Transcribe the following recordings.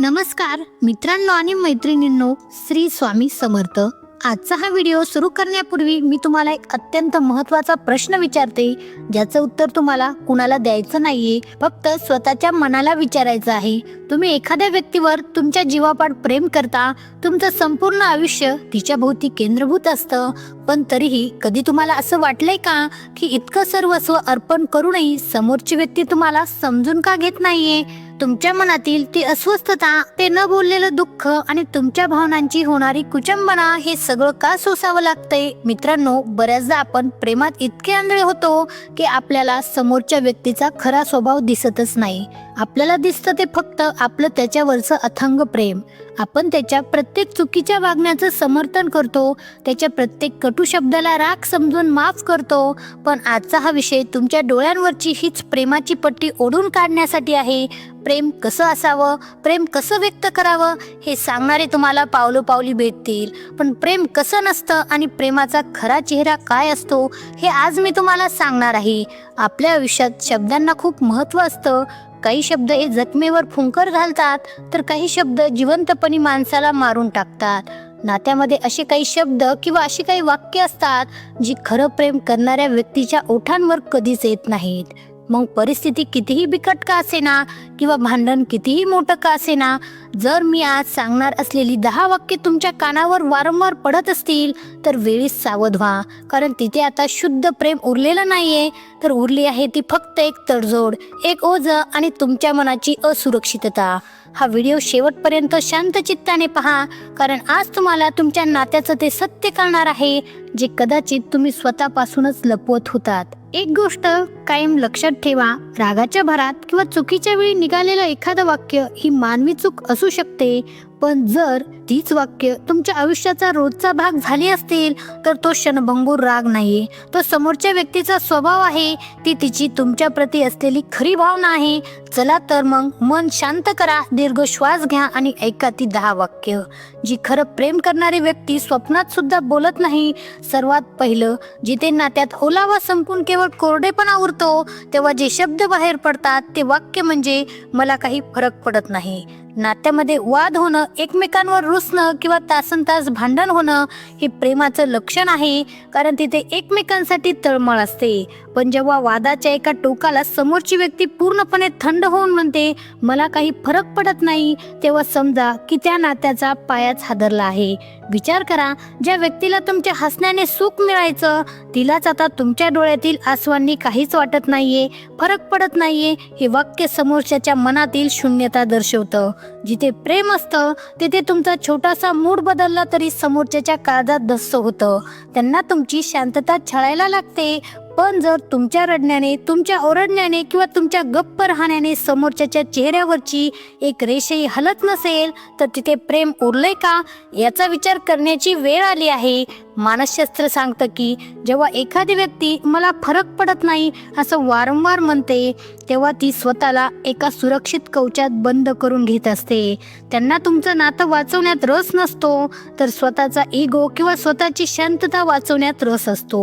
नमस्कार मित्रांनो आणि मैत्रिणींनो, श्री स्वामी समर्थ। आजचा हा व्हिडिओ सुरू करण्यापूर्वी मी तुम्हाला एक अत्यंत महत्त्वाचा प्रश्न विचारते, ज्याचं उत्तर तुम्हाला कुणाला द्यायचं नाहीये, फक्त स्वतःच्या मनाला विचारायचं आहे। तुम्ही एखाद्या व्यक्तीवर तुमच्या जीवापाड प्रेम करता, तुमचं संपूर्ण आयुष्य तिच्या भोवती केंद्रभूत असतं, पण तरीही कधी तुम्हाला असं वाटलंय का की इतकं सर्वस्व अर्पण करूनही समोरची व्यक्ती तुम्हाला समजून का घेत नाहीये? तुमच्या मनातील ती अस्वस्थता, ते न बोललेलं दुःख आणि तुमच्या भावनांची होणारी कुचंबना, हे सगळं का सोसावं लागतंय? मित्रांनो, बऱ्याचदा आपण प्रेमात इतके आंधळे होतो की आपल्याला समोरच्या व्यक्तीचा खरा स्वभाव दिसतच नाही। आपल्याला दिसतं ते फक्त आपलं त्याच्यावरचं अथांग प्रेम। आपण त्याच्या प्रत्येक चुकीच्या वागण्याचं समर्थन करतो, त्याच्या प्रत्येक कटू शब्दाला राग समजून माफ करतो। पण आजचा हा विषय तुमच्या डोळ्यांवरची हीच प्रेमाची पट्टी ओढून काढण्यासाठी आहे। प्रेम कसं असावं, प्रेम कसं व्यक्त करावं, हे सांगणारे तुम्हाला पावलोपावली भेटतील। पण प्रेम कसं नसतं आणि प्रेमाचा खरा चेहरा काय असतो, हे आज मी तुम्हाला सांगणार आहे। आपल्या आयुष्यात शब्दांना खूप महत्त्व असतं। काही शब्द हे जखमेवर फुंकर घालतात, तर काही शब्द जिवंतपणी माणसाला मारून टाकतात। नात्यामध्ये असे काही शब्द किंवा अशी काही वाक्य असतात जी खरं प्रेम करणाऱ्या व्यक्तीच्या ओठांवर कधीच येत नाहीत। मग परिस्थिती कितीही बिकट का असेना किंवा भांडण कितीही मोठं का असेना, जर मी आज सांगणार असलेली 10 वाक्य तुमच्या कानावर वारंवार पडत असतील तर वेळीच सावध व्हा, कारण तिथे आता शुद्ध प्रेम उरलेलं नाहीये, तर उरली आहे ती फक्त एक तडजोड, एक ओझं आणि तुमच्या मनाची असुरक्षितता। हा व्हिडिओ शेवटपर्यंत शांत चित्ताने पहा, कारण आज तुम्हाला तुमच्या नात्याचं ते सत्य कळणार आहे जे कदाचित तुम्ही स्वतःपासूनच लपवत होतात। एक गोष्ट कायम लक्षात ठेवा, रागाच्या भरात किंवा चुकीच्या वेळी निघालेलं एखादं वाक्य ही मानवी चूक असू शकते, पण जर तीच वाक्य तुमच्या आयुष्याचा रोजचा भाग झाली असतील तर तो क्षणभंगूर राग नाही, तो समोरच्या व्यक्तीचा स्वभाव आहे, ती तिची तुमच्या प्रती असलेली खरी भावना आहे। चला तर मग मन शांत करा, दीर्घ श्वास घ्या आणि ऐका ती 10 वाक्य जी खरं प्रेम करणारी व्यक्ती स्वप्नात सुद्धा बोलत नाही। सर्वात पहिलं, जिथे नात्यात ओलावा संपून केवळ कोरडेपणा उरतो, तेव्हा जे शब्द बाहेर पडतात ते वाक्य म्हणजे मला काही फरक पडत नाही। नात्यामध्ये वाद होणं, एकमेकांवर रुसणं किंवा तासनतास भांडण होणं हे प्रेमाचं लक्षण आहे, कारण तिथे एकमेकांसाठी तळमळ असते। पण जेव्हा वादाच्या एका टोकाला समोरची व्यक्ती पूर्णपणे थंड होऊन म्हणते मला काही फरक पडत नाही, तेव्हा समजा की त्या नात्याचा पायाच हादरला आहे। विचार करा, ज्या व्यक्तीला तुमच्या हसण्याने सुख मिळायचं, तिलाच आता तुमच्या डोळ्यातील आसवांनी काहीच वाटत नाहीये, फरक पडत नाहीये, हे वाक्य समोरच्याच्या मनातील शून्यता दर्शवतं। जिथे प्रेम असतं तिथे तुमचा छोटासा मूड बदलला तरी समोरच्याच्या काळजात धस्स होतं, त्यांना तुमची शांतता छळायला लागते। पण जर तुमच्या रडण्याने, तुमच्या ओरडण्याने किंवा तुमच्या गप्प राहण्याने समोरच्याच्या चेहऱ्यावरची एक रेषही हलत नसेल, तर तिथे प्रेम उरले का याचा विचार करण्याची वेळ आली आहे। मानसशास्त्र सांगतं की जेव्हा एखादी व्यक्ती मला फरक पडत नाही असं वारंवार म्हणते, तेव्हा ती स्वतःला एका सुरक्षित कवचात बंद करून घेत असते। त्यांना तुमचं नातं वाचवण्यात रस नसतो, तर स्वतःचा इगो किंवा स्वतःची शांतता वाचवण्यात रस असतो।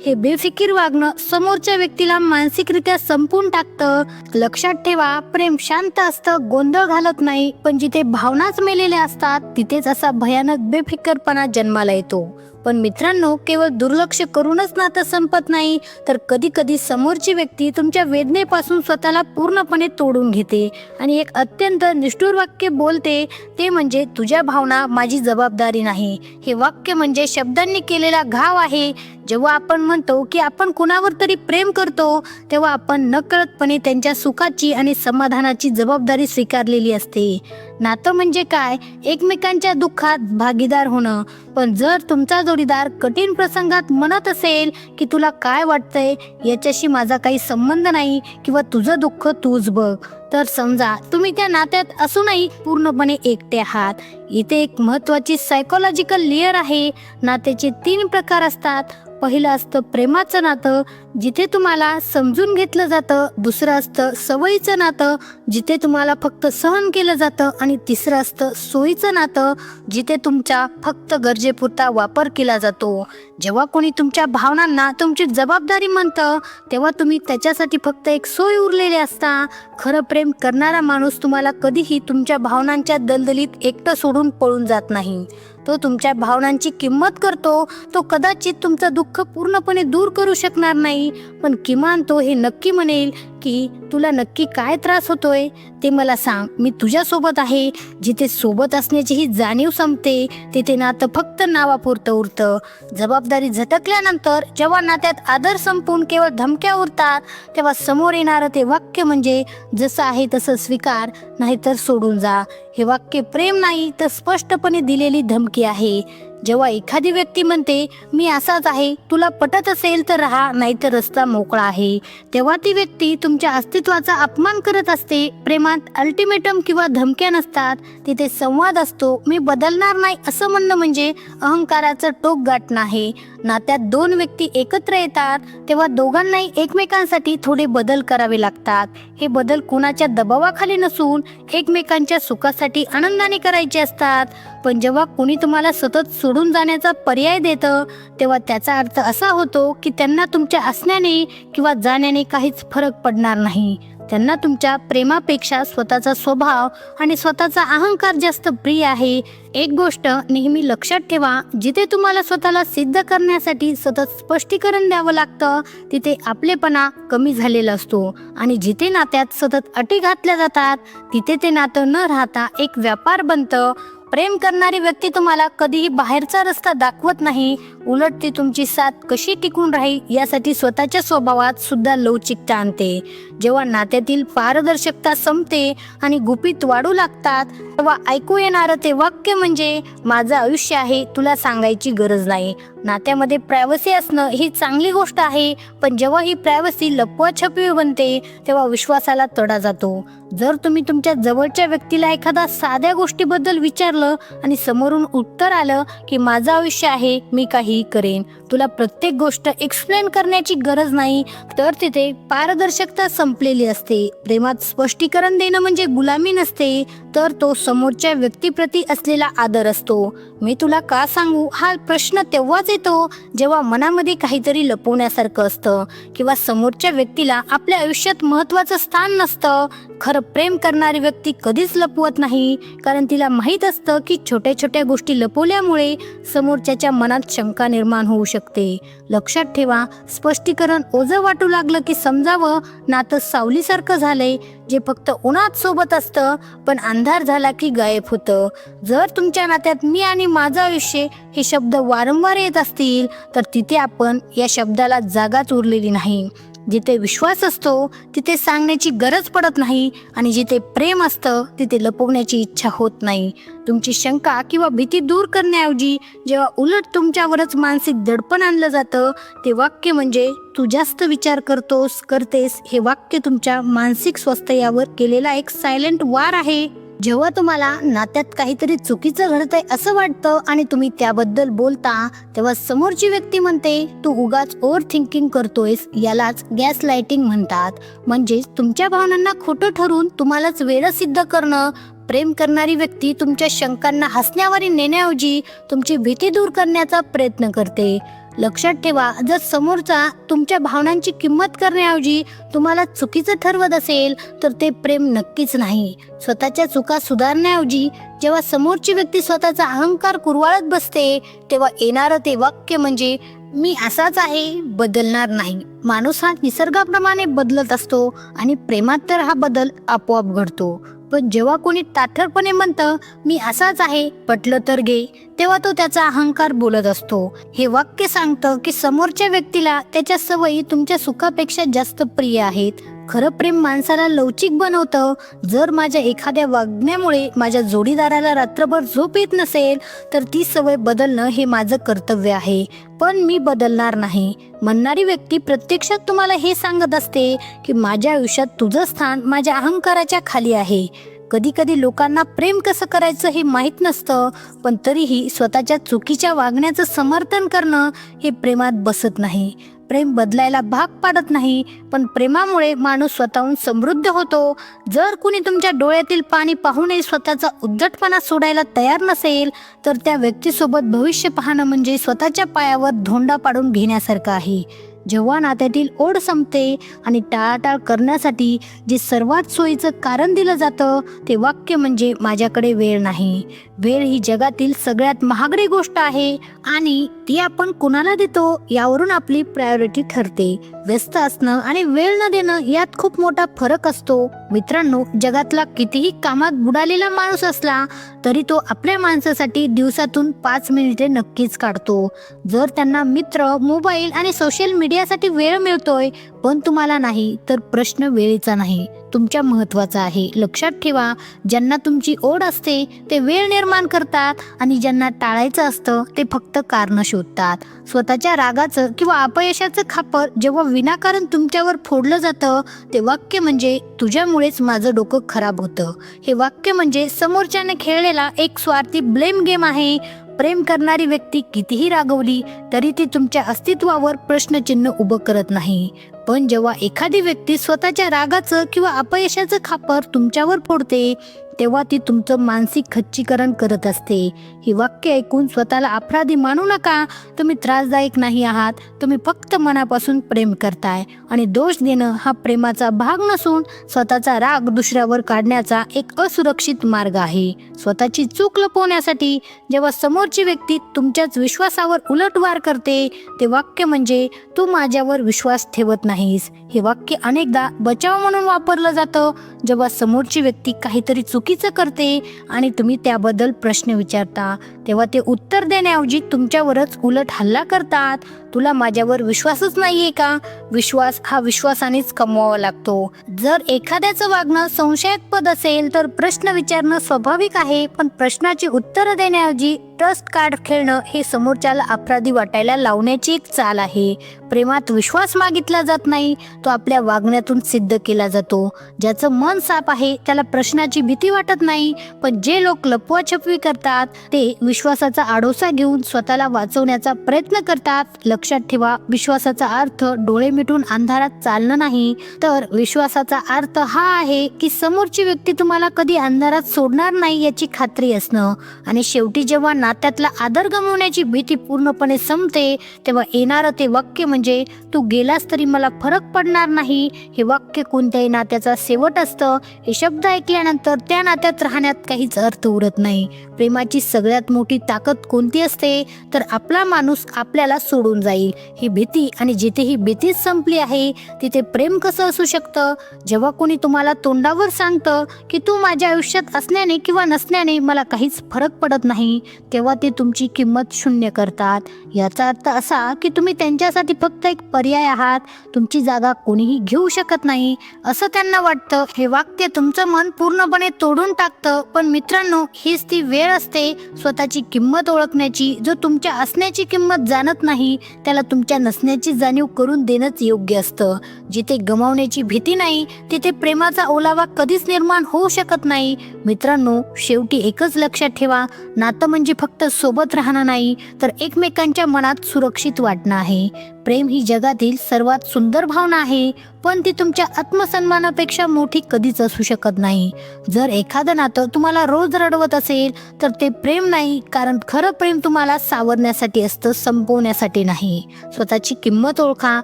हे बेफिकीर वागणं समोरच्या व्यक्तीला मानसिकरित्या संपून टाकतं। लक्षात ठेवा, प्रेम शांत असतं, गोंधळ घालत नाही, पण जिथे भावनाच मेलेल्या असतात तिथेच असा भयानक बेफिकरपणा जन्माला येतो। पण मित्रांनो, केवळ दुर्लक्ष करूनच नातं संपत नाही, तर कधी कधी समोरची व्यक्ती तुमच्या वेदनेपासून स्वतःला पूर्णपणे तोडून घेते आणि एक अत्यंत निष्ठुर वाक्य बोलते, ते म्हणजे तुझ्या भावना माझी जबाबदारी नाही। हे वाक्य म्हणजे शब्दांनी केलेला घाव आहे। जेव्हा आपण म्हणतो की आपण कुणावर तरी प्रेम करतो, तेव्हा आपण नकळतपणे त्यांच्या सुखाची आणि समाधानाची जबाबदारी स्वीकारलेली असते। नातं म्हणजे काय? एकमेकांच्या दुःखात भागीदार होणं। पण जर तुमचा जोडीदार कठीण प्रसंगात म्हणत असेल की तुला काय वाटतंय, याच्याशी माझा काही संबंध नाही किंवा तुझं दुःख तूच बघ, तर समजा तुम्ही त्या नात्यात असूनही पूर्णपणे एकटे आहात। इथे एक महत्त्वाची सायकोलॉजिकल लेयर आहे। नात्याचे 3 प्रकार असतात। पहिलं असतं प्रेमाचं नातं, जिथे तुम्हाला समजून घेतलं जातं। दुसरं असतं सवयीचं नातं, जिथे तुम्हाला फक्त सहन केलं जातं। आणि तिसरं असतं सोयीचं नातं, जिथे तुमच्या फक्त गरजेपुरता वापर केला जातो। जेव्हा कोणी तुमच्या भावनांना तुमची जबाबदारी म्हणतं तेव्हा तुम्ही त्याच्यासाठी फक्त एक सोय उरलेले असता. खरं प्रेम करणारा माणूस तुम्हाला कधीही तुमच्या भावनांच्या दलदलीत एकटं सोडून पळून जात नाही. तो तुमच्या भावनांची किंमत करतो. तो कदाचित तुमचं दुःख पूर्णपणे दूर करू शकणार नाही, पण किमान तो हे नक्की म्हणेल की तुला नक्की काय त्रास होतोय ते मला सांग, मी तुझ्यासोबत आहे. जिथे सोबत असण्याची ही जाणीव संपते तिथे नातं फक्त नावापुरतं उरतं. जबाबदारी झटकल्यानंतर जेव्हा नात्यात आदर संपून केवळ धमक्या उरतात तेव्हा समोर येणारं ते वाक्य म्हणजे जसं आहे तसं स्वीकार, नाहीतर सोडून जा. हे वाक्य प्रेम नाही तर स्पष्टपणे दिलेली धमकी आहे. जेव्हा एखादी व्यक्ती म्हणते मी असाच आहे, तुला पटत असेल तर राहा, नाहीतर रस्ता मोकळा आहे, तेव्हा ती व्यक्ती तुमच्या अस्तित्वाचा अपमान करत असते. प्रेमात अल्टिमेटम किंवा धमक्या नसतात, तिथे संवाद असतो. मी बदलणार नाही असं म्हणणं म्हणजे अहंकाराचं टोक गाठणं आहे. नात्यात दोन व्यक्ती एकत्र येतात तेव्हा दोघांनाही एकमेकांसाठी थोडे बदल करावे लागतात. हे बदल कुणाच्या दबावाखाली नसून एकमेकांच्या सुखासाठी आनंदाने करायचे असतात. पण जेव्हा कोणी तुम्हाला सतत सोडून जाण्याचा पर्याय देतं तेव्हा त्याचा अर्थ असा होतो की त्यांना तुमच्या असण्याने किंवा जाण्याने काहीच फरक पडणार नाही. त्यांना तुमच्या प्रेमापेक्षा स्वतःचा स्वभाव आणि स्वतःचा अहंकार जास्त प्रिय आहे. एक गोष्ट नेहमी लक्षात ठेवा, जिथे तुम्हाला स्वतःला सिद्ध करण्यासाठी सतत स्पष्टीकरण द्यावं लागतं तिथे आपलेपणा कमी झालेला असतो, आणि जिथे नात्यात सतत अटी घातल्या जातात तिथे ते नातं न राहता एक व्यापार बनतं. प्रेम करणारी व्यक्ती तुम्हाला कधीही बाहेरचा रस्ता दाखवत नाही, उलट ती तुमची साथ कशी टिकून राहील यासाठी स्वतःच्या स्वभावात सुद्धा लवचिकता आणते. जेव्हा नात्यातील पारदर्शकता संपते आणि गुपित वाढू लागतात तेव्हा ऐकू येणारं ते वाक्य म्हणजे माझं आयुष्य आहे, तुला सांगायची गरज नाही. नात्यामध्ये प्रायव्हसी असणं ही चांगली गोष्ट आहे, पण जेव्हा ही प्रायव्हसी लपवाछपवी बनते तेव्हा विश्वासाला तडा जातो. जर तुम्ही तुमच्या जवळच्या व्यक्तीला एखाद्या साध्या गोष्टीबद्दल विचारलं आणि समोरून उत्तर आलं की माझं आयुष्य आहे, मी काहीही करेन, तुला प्रत्येक गोष्ट एक्सप्लेन करण्याची गरज नाही, तर तिथे पारदर्शकता संपलेली असते. प्रेमात स्पष्टीकरण देणं म्हणजे गुलामी नसते, तर तो समोरच्या व्यक्तीप्रती असलेला आदर असतो. मी तुला का सांगू हा प्रश्न तेव्हाच येतो जेव्हा मनामध्ये काहीतरी लपवण्यासारखं असतं किंवा समोरच्या व्यक्तीला आपल्या आयुष्यात महत्त्वाचं स्थान नसतं. खरं प्रेम करणारी व्यक्ती कधीच लपवत नाही, कारण तिला माहीत असतं की छोट्या छोट्या गोष्टी लपवल्यामुळे समोरच्याच्या मनात शंका निर्माण होऊ शकते. लक्षात ठेवा, स्पष्टीकरण ओझं वाटू लागलं की समजावं नातं सावलीसारखं झालंय, जे फक्त उन्हात सोबत असतं पण अंधार झाला की गायब होतं. जर तुमच्या नात्यात मी आणि माझं आयुष्य हे शब्द वारंवार येत असतील तर तिथे आपण या शब्दाला जागाच उरलेली नाही. जिथे विश्वास असतो तिथे सांगण्याची गरज पडत नाही, आणि जिथे प्रेम असतं तिथे लपवण्याची इच्छा होत नाही. तुमची शंका किंवा भीती दूर करण्याऐवजी जेव्हा उलट तुमच्यावरच मानसिक दडपण आणलं जातं ते वाक्य म्हणजे तू जास्त विचार करतेस, हे वाक्य तुमच्या मानसिक स्वास्थ्यावर केलेला एक सायलेंट वार आहे. जेव्हा तुम्हाला नात्यात काहीतरी चुकीचं घडतंय असं वाटतं आणि तुम्ही त्याबद्दल बोलता तेव्हा समोरची व्यक्ती म्हणते तू उगाच ओव्हर थिंकिंग करतोयस, यालाच गॅस लाइटिंग म्हणतात. म्हणजेच तुमच्या भावनांना खोटं ठरवून तुम्हालाच वेडं सिद्ध करणं. प्रेम करणारी व्यक्ती तुमच्या शंकांना हसण्यावारी नेण्याऐवजी तुमची भीती दूर करण्याचा प्रयत्न करते. लक्षात ठेवा, जर समोरचा तुमच्या भावनांची किंमत करण्याऐवजी तुम्हाला चुकीचं ठरवत असेल तर ते प्रेम नक्कीच नाही. स्वतःच्या चुका सुधारण्याऐवजी जेव्हा समोरची व्यक्ती स्वतःचा अहंकार कुरवाळत बसते तेव्हा येणारं ते वाक्य म्हणजे मी असाच आहे, बदलणार नाही. माणूस हा निसर्गाप्रमाणे बदलत असतो आणि प्रेमात तर हा बदल आपोआप घडतो. पण जेव्हा कोणी ताठरपणे म्हणतं मी असाच आहे, पटलं तर घे, तेव्हा तो त्याचा अहंकार बोलत असतो. हे वाक्य सांगतं की समोरच्या व्यक्तीला त्याच्या सवयी तुमच्या सुखापेक्षा जास्त प्रिय आहेत. खरं प्रेम माणसाला लवचिक बनवतं. जर माझ्या एखाद्या वागण्यामुळे माझ्या जोडीदाराला रात्रभर झोप येत नसेल तर ती सवय बदलणं हे माझं कर्तव्य आहे, पण मी बदलणार नाही म्हणणारी व्यक्ती प्रत्यक्षात तुम्हाला हे सांगत असते की माझ्या आयुष्यात तुझं स्थान माझ्या अहंकाराच्या खाली आहे. कधी कधी लोकांना प्रेम कसं करायचं हे माहीत नसतं, पण तरीही स्वतःच्या चुकीच्या वागण्याचं समर्थन करणं हे प्रेमात बसत नाही. प्रेम बदलायला भाग पाडत नाही, पण प्रेमामुळे माणूस स्वतःहून समृद्ध होतो. जर कुणी तुमच्या डोळ्यातील पाणी पाहूनही स्वतःचा उद्धटपणा सोडायला तयार नसेल, तर त्या व्यक्तीसोबत भविष्य पाहणं म्हणजे स्वतःच्या पायावर धोंडा पाडून घेण्यासारखं आहे. जेव्हा नात्यातील ओढ संपते आणि टाळाटाळ करण्यासाठी जे सर्वात सोयीचं कारण दिलं जातं ते वाक्य म्हणजे माझ्याकडे वेळ नाही. वेळ ही जगातील सगळ्यात महागडी गोष्ट आहे आणि ती आपण कुणाला देतो यावरून आपली प्रायोरिटी ठरते. व्यस्त असणं आणि वेळ न देणं यात खूप मोठा फरक असतो. मित्रांनो, जगातला कितीही कामात बुडालेला माणूस असला तरी तो आपल्या माणसासाठी दिवसातून 5 मिनिटे नक्कीच काढतो. जर त्यांना मित्र, मोबाईल आणि सोशल मीडियासाठी वेळ मिळतोय पण तुम्हाला नाही, तर प्रश्न वेळेचा नाही, तुमच्या महत्वाचा आहे. लक्षात ठेवा, ज्यांना तुमची ओढ असते ते वेळ निर्माण करतात आणि ज्यांना टाळायचं असतं ते फक्त कारण शोधतात. स्वतःच्या रागाचं किंवा अपयशाचं खापर जेव्हा विनाकारण तुमच्यावर फोडलं जातं ते वाक्य म्हणजे तुझ्यामुळेच माझं डोकं खराब होतं. हे वाक्य म्हणजे समोरच्याने खेळलेला एक स्वार्थी ब्लेम गेम आहे. प्रेम करणारी व्यक्ती कितीही रागवली तरी ती तुमच्या अस्तित्वावर प्रश्नचिन्ह उभं करत नाही. पण जेव्हा एखादी व्यक्ती स्वतःच्या रागाचं किंवा अपयशाचं खापर तुमच्यावर फोडते तेव्हा ती तुमचं मानसिक खच्चीकरण करत असते. ही वाक्य ऐकून स्वतःला अपराधी मानू नका. तुम्ही त्रासदायक नाही आहात, तुम्ही फक्त मनापासून प्रेम करताय आणि दोष देणं हा प्रेमाचा भाग नसून स्वतःचा राग दुसऱ्यावर काढण्याचा एक असुरक्षित मार्ग आहे. स्वतःची चूक लपवण्यासाठी जेव्हा समोरची व्यक्ती तुमच्याच विश्वासावर उलटवार करते ते वाक्य म्हणजे तू माझ्यावर विश्वास ठेवत नाहीस. हे वाक्य अनेकदा बचाव म्हणून वापरलं जातं. जेव्हा समोरची व्यक्ती काहीतरी चुकीचं करते आणि तुम्ही त्याबद्दल प्रश्न विचारता तेव्हा ते उत्तर देण्याऐवजी तुमच्यावरच उलट हल्ला करतात. तुला माझ्यावर विश्वासच नाहीये का? विश्वास हा विश्वासानेच कमवावा लागतो. जर एखाद्याचं वागणं संशयास्पद असेल तर प्रश्न विचारणं स्वाभाविक आहे, पण प्रश्नाची उत्तरं देण्याऐवजी ट्रस्ट कार्ड खेळणं हे समोरच्याला अपराधी वाटायला लावण्याची एक चाल आहे. प्रेमात विश्वास मागितला जात नाही, तो आपल्या वागण्यातून सिद्ध केला जातो. ज्याचं मन साफ आहे त्याला प्रश्नाची भीती वाटत नाही, पण जे लोक लपवाछपवी करतात ते विश्वासाचा आडोसा घेऊन स्वतःला वाचवण्याचा प्रयत्न करतात. लक्षात ठेवा, विश्वासाचा अर्थ डोळे मिटून अंधारात चालणं नाही, तर विश्वासाचा अर्थ हा आहे की समोरची व्यक्ती तुम्हाला कधी अंधारात सोडणार नाही याची खात्री असणं. आणि शेवटी जेव्हा नात्यातला आदर गमावण्याची भीती पूर्णपणे संपते तेव्हा येणारं ते वाक्य म्हणजे तू गेलास तरी मला फरक पडणार नाही. हे वाक्य कोणत्याही नात्याचा शेवट असतं. हे शब्द ऐकल्यानंतर त्या नात्यात राहण्यात काहीच अर्थ उरत नाही. प्रेमाची सगळ्यात मोठी ताकद कोणती असते तर आपला माणूस आपल्याला सोडून जाईल ही भीती. आणि जिथे ही भीतीच संपली आहे तिथे प्रेम कसं असू शकतं? जेव्हा कोणी तुम्हाला तोंडावर सांगतं की तू माझ्या आयुष्यात असण्याने किंवा नसण्याने मला काहीच फरक पडत नाही तेव्हा ते तुमची किंमत शून्य करतात. याचा अर्थ असा की तुम्ही त्यांच्यासाठी फक्त एक पर्याय आहात, तुमची जागा कोणीही घेऊ शकत नाही असं त्यांना वाटतं. हे वाक्य तुमचं मन पूर्णपणे तोडून टाकतं. पण मित्रांनो, हीच ती वेळ असते स्वतःची किंमत ओळखण्याची. जो तुमच्या असण्याची किंमत जाणत नाही त्याला तुमच्या नसण्याची जाणीव करून देणंच योग्य असतं. जिथे गमावण्याची भीती नाही तिथे प्रेमाचा ओलावा कधीच निर्माण होऊ शकत नाही. मित्रांनो, शेवटी एकच लक्षात ठेवा, नातं म्हणजे फक्त सोबत राहणं नाही तर एकमेकांच्या मनात सुरक्षित वाटणं आहे. प्रेम ही जगातील सर्वात सुंदर भावना आहे, पण ती तुमच्या आत्मसन्मानापेक्षा मोठी कधीच असू शकत नाही. जर एखादं नातं तुम्हाला रोज रडवत असेल तर ते प्रेम नाही, कारण खरं प्रेम तुम्हाला सावरण्यासाठी असतं, संपवण्यासाठी नाही. स्वतःची किंमत ओळखा,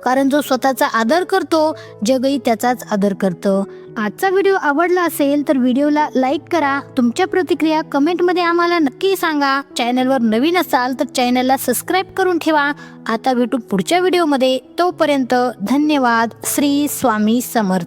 कारण जो स्वतःचा आदर करतो जगही त्याचाच आदर करतं. आजचा व्हिडिओ आवडला असेल तर व्हिडिओला लाईक करा. तुमच्या प्रतिक्रिया कमेंटमध्ये आम्हाला नक्की सांगा. चॅनलवर नवीन असाल तर चॅनलला सबस्क्राईब करून ठेवा. आता भेटू पुढच्या व्हिडिओमध्ये. तोपर्यंत धन्यवाद. श्री स्वामी समर्थ.